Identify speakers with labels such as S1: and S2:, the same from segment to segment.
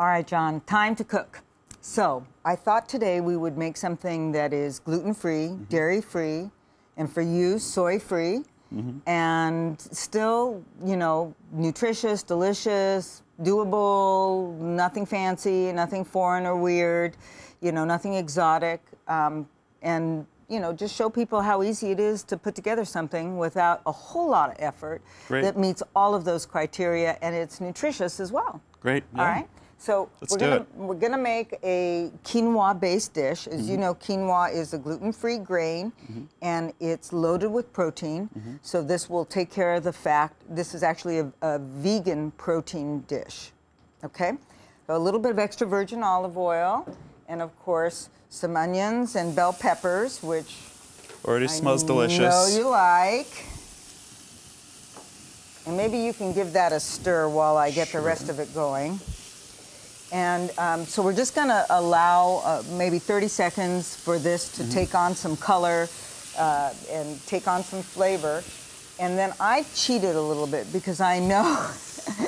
S1: All right, John, time to cook. So I thought today we would make something that is gluten-free, dairy-free, and for you, soy-free, and still, you know, nutritious, delicious, doable, nothing fancy, nothing foreign or weird, you know, nothing exotic, and, you know, just show people how easy it is to put together something without a whole lot of effort that meets all of those criteria, and it's nutritious as well.
S2: Great. Yeah.
S1: All right. So we're gonna make a quinoa-based dish. As you know, quinoa is a gluten-free grain, and it's loaded with protein. So this will take care of the fact this is actually a vegan protein dish. Okay, so a little bit of extra virgin olive oil, and of course some onions and bell peppers, which
S2: already smells delicious.
S1: Know you like. And maybe you can give that a stir while I get the rest of it going. And so we're just going to allow maybe 30 seconds for this to take on some color and take on some flavor. And then I cheated a little bit because I know...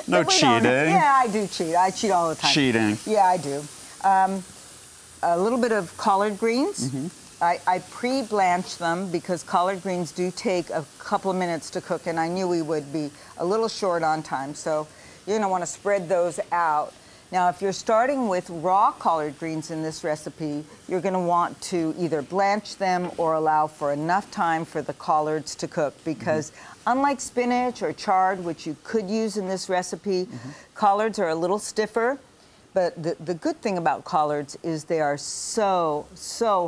S2: No cheating.
S1: Yeah, I do cheat. I cheat all the time.
S2: Cheating.
S1: Yeah, I do. A little bit of collard greens. I pre-blanched them because collard greens do take a couple of minutes to cook, and I knew we would be a little short on time. So you're going to want to spread those out. Now, if you're starting with raw collard greens in this recipe, you're going to want to either blanch them or allow for enough time for the collards to cook, because unlike spinach or chard, which you could use in this recipe, collards are a little stiffer. But the good thing about collards is they are so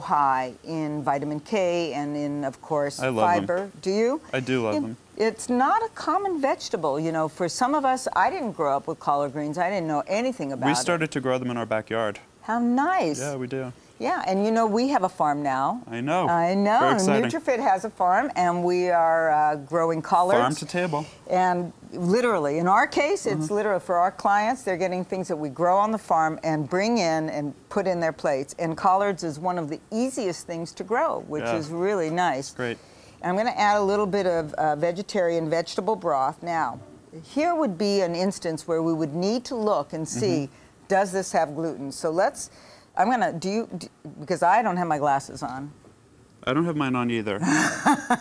S1: high in vitamin K and in, of course, fiber.
S2: I love them.
S1: Do you?
S2: I do love them.
S1: It's not a common vegetable, you know. For some of us, I didn't grow up with collard greens. I didn't know anything about it.
S2: We started to grow them in our backyard.
S1: How nice.
S2: Yeah, we do.
S1: Yeah, and you know, we have a farm now.
S2: I know.
S1: I know.
S2: Very exciting.
S1: nutrifit has a farm, and we are growing collards.
S2: Farm to table.
S1: And literally, in our case, it's literally for our clients, they're getting things that we grow on the farm and bring in and put in their plates. And collards is one of the easiest things to grow, which is really nice.
S2: Great.
S1: And I'm going to add a little bit of vegetarian vegetable broth. Now, here would be an instance where we would need to look and see, does this have gluten? So let's... I'm gonna, because I don't have my glasses on.
S2: I don't have mine on either.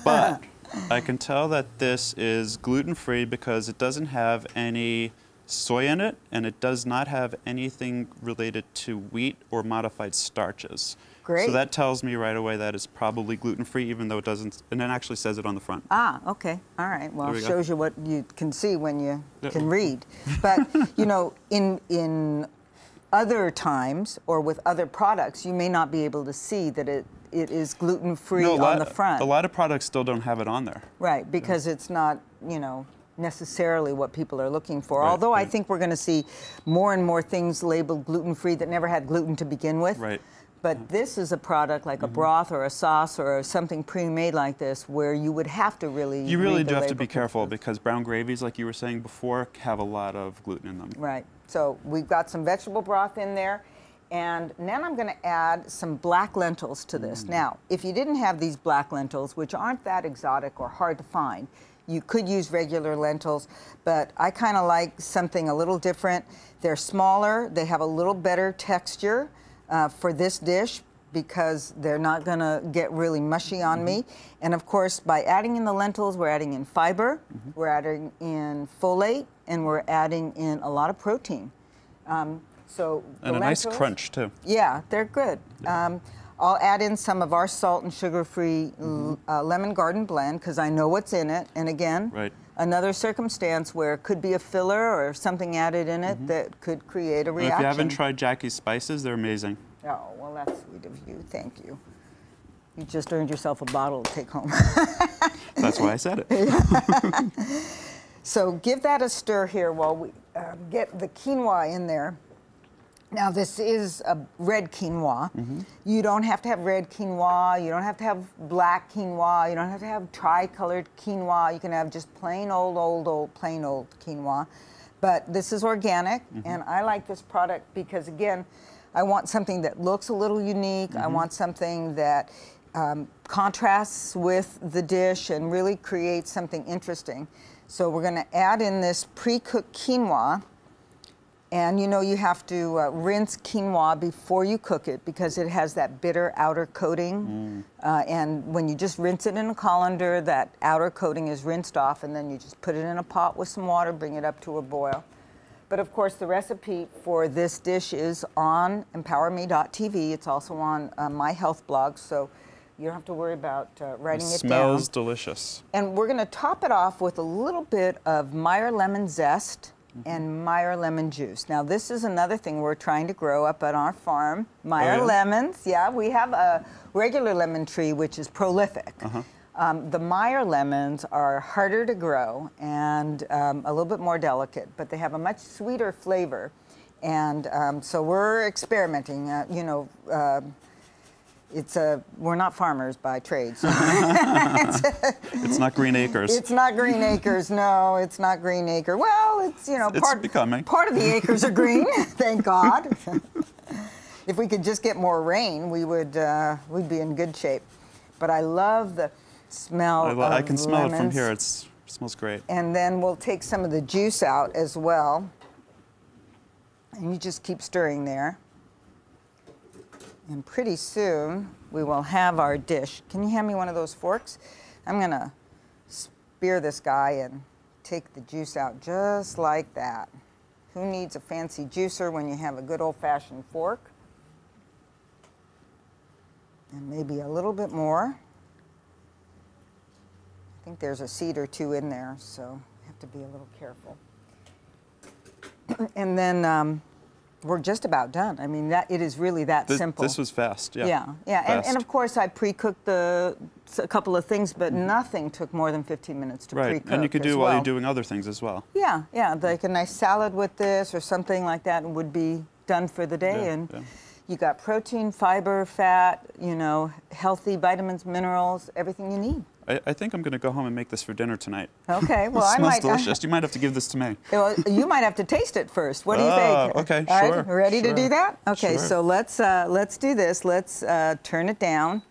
S2: But I can tell that this is gluten-free because it doesn't have any soy in it, and it does not have anything related to wheat or modified starches.
S1: Great.
S2: So that tells me right away that it's probably gluten-free, even though it doesn't, and it actually says it on the front.
S1: Ah, okay. All right. Well, it shows you what you can see when you can read.
S2: But
S1: But, you know, in other times or with other products, you may not be able to see that it is gluten-free on the front.
S2: A lot of products still don't have it on there.
S1: Right, because it's not, you know, necessarily what people are looking for. Although I think we're going to see more and more things labeled gluten-free that never had gluten to begin with.
S2: Right.
S1: But this is a product like a broth or a sauce or something pre-made like this where you would have to really
S2: You really
S1: read the
S2: do have to
S1: label
S2: be careful because brown gravies, like you were saying before, have a lot of gluten in them.
S1: Right. So we've got some vegetable broth in there. And then I'm going to add some black lentils to this. Now, if you didn't have these black lentils, which aren't that exotic or hard to find, you could use regular lentils, but I kind of like something a little different. They're smaller, they have a little better texture for this dish because they're not going to get really mushy on me. And of course, by adding in the lentils, we're adding in fiber, we're adding in folate, and we're adding in a lot a
S2: nice crunch, too.
S1: Yeah, they're good. I'll add in some of our salt and sugar-free lemon garden blend because I know what's in it. And again, another circumstance where it could be a filler or something added in it that could create a reaction.
S2: And if you haven't tried Jackie's spices, they're amazing.
S1: Oh, well, that's sweet of you. Thank you. You just earned yourself a bottle to take home.
S2: That's why I said it.
S1: So give that a stir here while we get the quinoa in there. Now, this is a red quinoa. You don't have to have red quinoa. You don't have to have black quinoa. You don't have to have tri-colored quinoa. You can have just plain old, plain old quinoa. But this is organic, and I like this product because, again, I want something that looks a little unique. I want something that contrasts with the dish and really creates something interesting. So we're going to add in this pre-cooked quinoa. And you know you have to rinse quinoa before you cook it because it has that bitter outer coating. And when you just rinse it in a colander, that outer coating is rinsed off, and then you just put it in a pot with some water, bring it up to a boil. But of course, the recipe for this dish is on emPOWERme.tv. It's also on my health blog, so you don't have to worry about writing it down.
S2: Smells delicious.
S1: And we're going to top it off with a little bit of Meyer lemon zest and Meyer lemon juice. Now, this is another thing we're trying to grow up at our farm. Meyer lemons, yeah, we have a regular lemon tree, which is prolific. The Meyer lemons are harder to grow and a little bit more delicate, but they have a much sweeter flavor. And so we're experimenting, you know, we're not farmers by trade. So
S2: It's not Green Acres.
S1: It's not Green Acres, no, it's not Green Acre. Well, it's, you know, part of the acres are green, thank God. If we could just get more rain, we'd be in good shape. But I love the smell of
S2: I can smell
S1: lemons.
S2: it from here. It smells great.
S1: And then we'll take some of the juice out as well. And you just keep stirring there. And pretty soon, we will have our dish. Can you hand me one of those forks? I'm gonna spear this guy and take the juice out just like that. Who needs a fancy juicer when you have a good old-fashioned fork? And maybe a little bit more. I think there's a seed or two in there, so you have to be a little careful. And then we're just about done. I mean, it is really that simple.
S2: This was fast, yeah.
S1: Yeah. And of course, I pre-cooked a couple of things, but nothing took more than 15 minutes to pre-cook.
S2: And you could do while you're doing other things as well.
S1: Yeah, like a nice salad with this or something like that would be done for the day. You got protein, fiber, fat, you know, healthy vitamins, minerals, everything you need.
S2: I think I'm going to go home and make this for dinner tonight.
S1: Okay, well,
S2: it smells delicious. You might have to give this to me.
S1: Well, you might have to taste it first. What do you think?
S2: Okay,
S1: All
S2: sure.
S1: right, ready to do that? Okay,
S2: Sure.
S1: so let's do this. Let's turn it down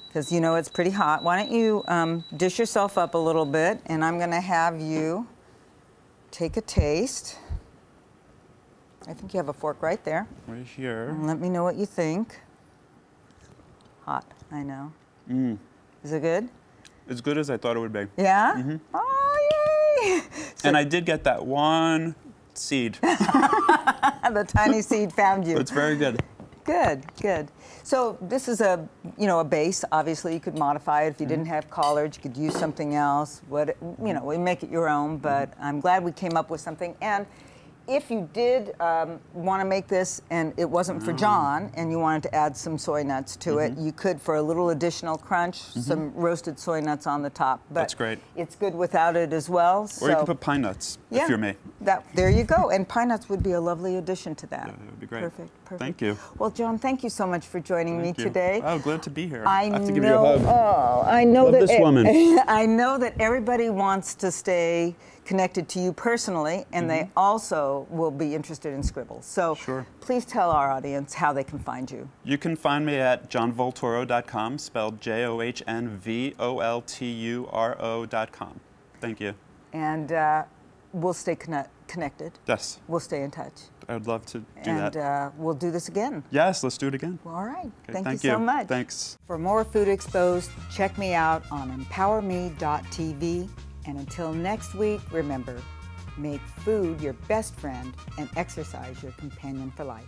S1: because you know it's pretty hot. Why don't you dish yourself up a little bit, and I'm going to have you take a taste. I think you have a fork right there.
S2: Right here.
S1: And let me know what you think. Hot, I know. Is it good?
S2: As good as I thought it would be.
S1: Yeah? Oh, yay!
S2: And I did get that one seed.
S1: The tiny seed found you.
S2: But it's very good.
S1: Good. So this is a base. Obviously, you could modify it. If you didn't have collards, you could use something else. We make it your own, but I'm glad we came up with something. And if you did want to make this and it wasn't for John and you wanted to add some soy nuts to it, you could, for a little additional crunch, some roasted soy nuts on the top. But
S2: that's great.
S1: It's good without it as well.
S2: Or you could put pine nuts if you're me.
S1: There you go. And pine nuts would be a lovely addition to that.
S2: Yeah, that would be great.
S1: Perfect.
S2: Thank you.
S1: Well, John, thank you so much for joining me today.
S2: Oh, glad to be here.
S1: I
S2: have to give you a hug.
S1: Oh, I know
S2: Love this woman.
S1: I know that everybody wants to stay connected to you personally, and they also will be interested in scribbles. So please tell our audience how they can find you.
S2: You can find me at johnvolturo.com, spelled JOHNVOLTURO.com. Thank you.
S1: And we'll stay connected.
S2: Yes.
S1: We'll stay in touch.
S2: I would love to do that.
S1: And we'll do this again.
S2: Yes, let's do it again.
S1: All right.
S2: Okay,
S1: thank you so much.
S2: Thanks.
S1: For more Food Exposed, check me out on emPOWERme.tv. And until next week, remember, make food your best friend and exercise your companion for life.